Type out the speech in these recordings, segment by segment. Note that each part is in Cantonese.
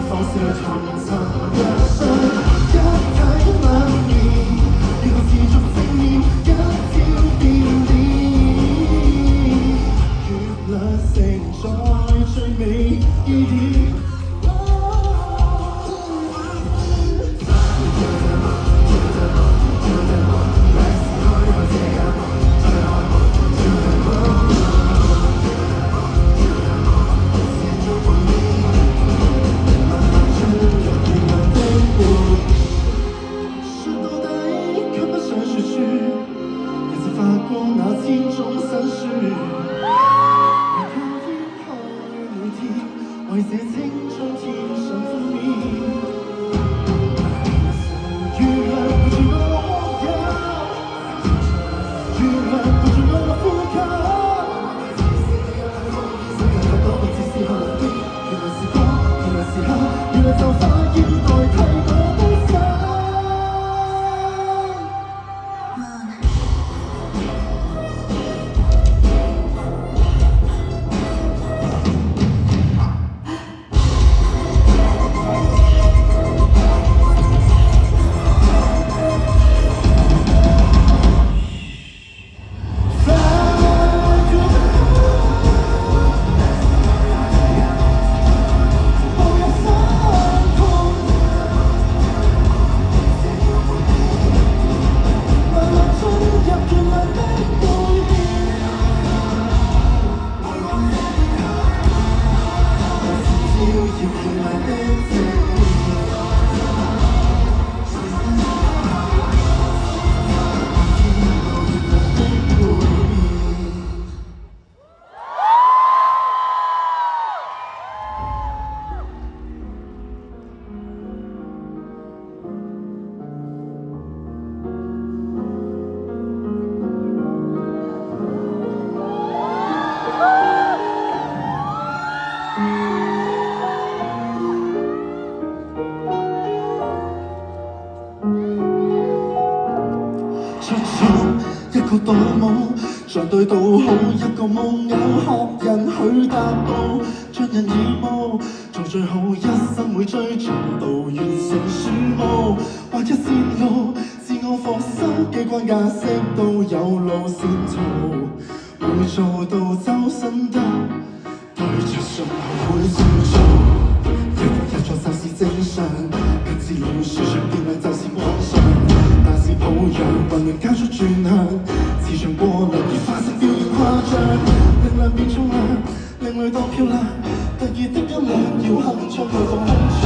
放肆同層一生，一體兩面，如何持續正面，一朝變臉，月亮盛在最美意點。為這青春添上分秒，月亮陪住我窩遊，月亮陪住我呼吸，世界太多不知是何必，原來是光，原來是黑，原來就快要代替我悲傷。一個倒模，像對倒好一個夢，有學人去答到，將人耳目，做最好一生會追尋到完成樹木，劃一線路，自我防守機關架式都有路線圖，會做到周身得，對着信號會照做，一步一錯就是正常，不知了輸出變量就是妄想。抱養混亂交出轉向，磁場過量而化成表現誇張，力量變重量，另類多漂亮，特異的音量要鏗鏘開放空場。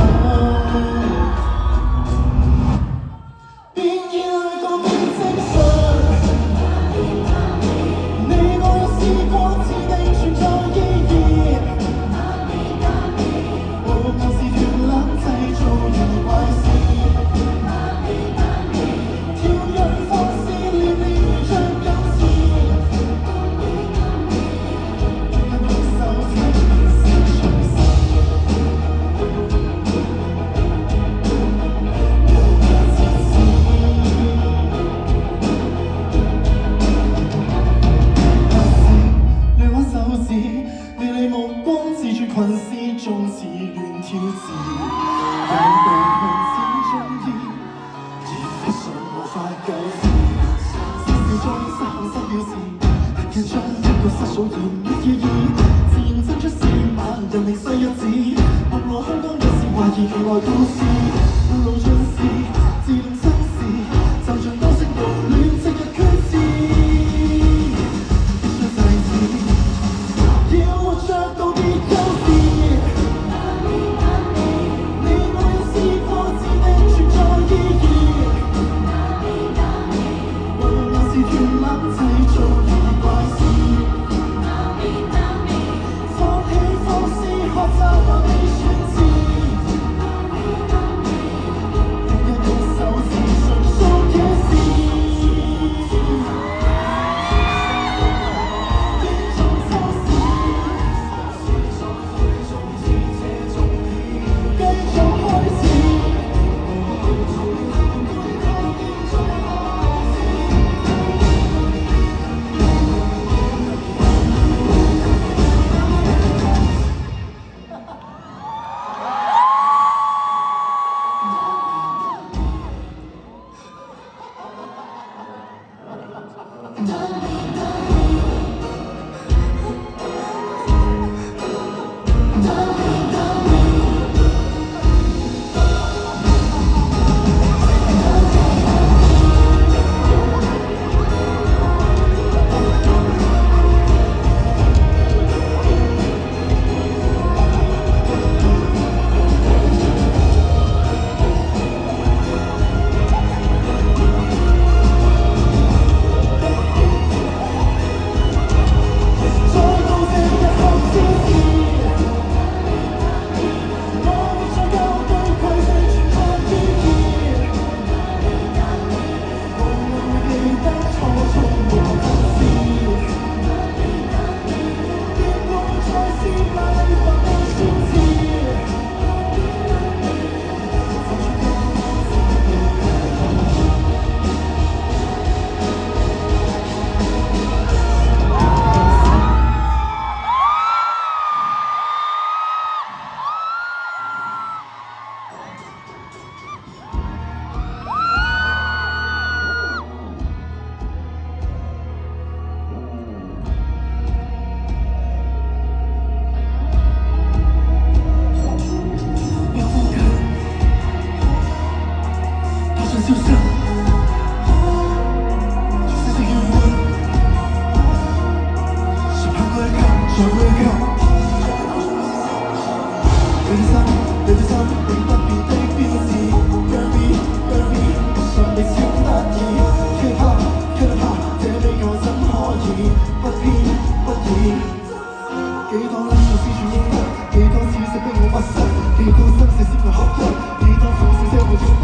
合一，幾多苦笑這會做不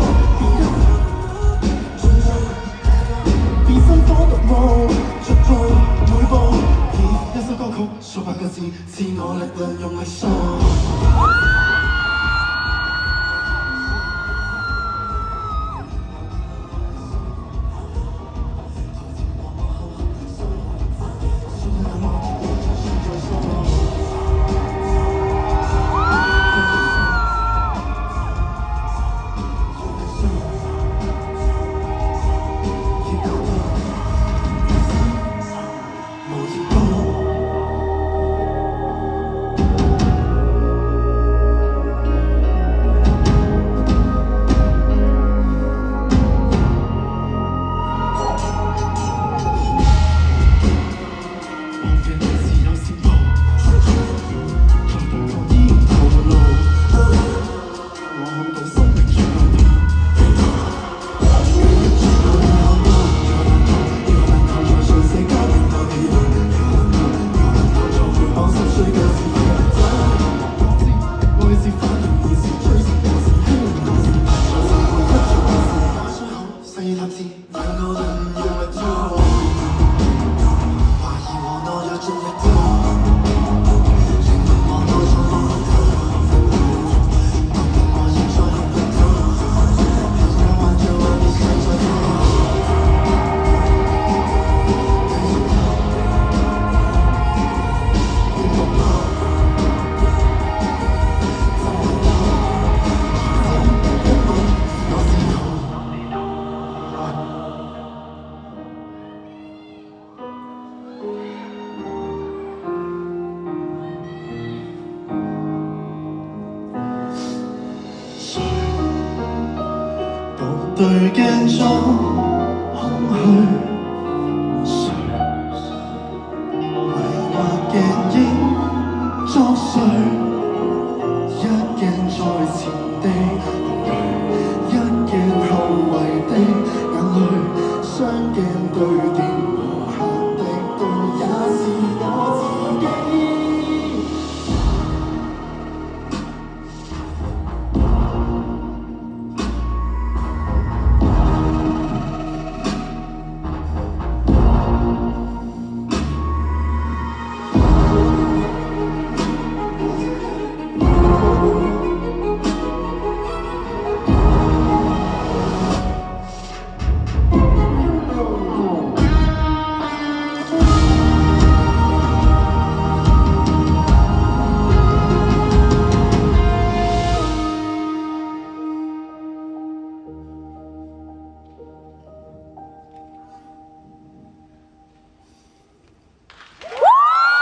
變身科特務，逐步每步以一首歌曲數百個字，賜我力量用力數。對鏡中空虛，誰迷惑鏡影作祟？一鏡在前地紅淚，一鏡後遺的眼淚，雙鏡對調。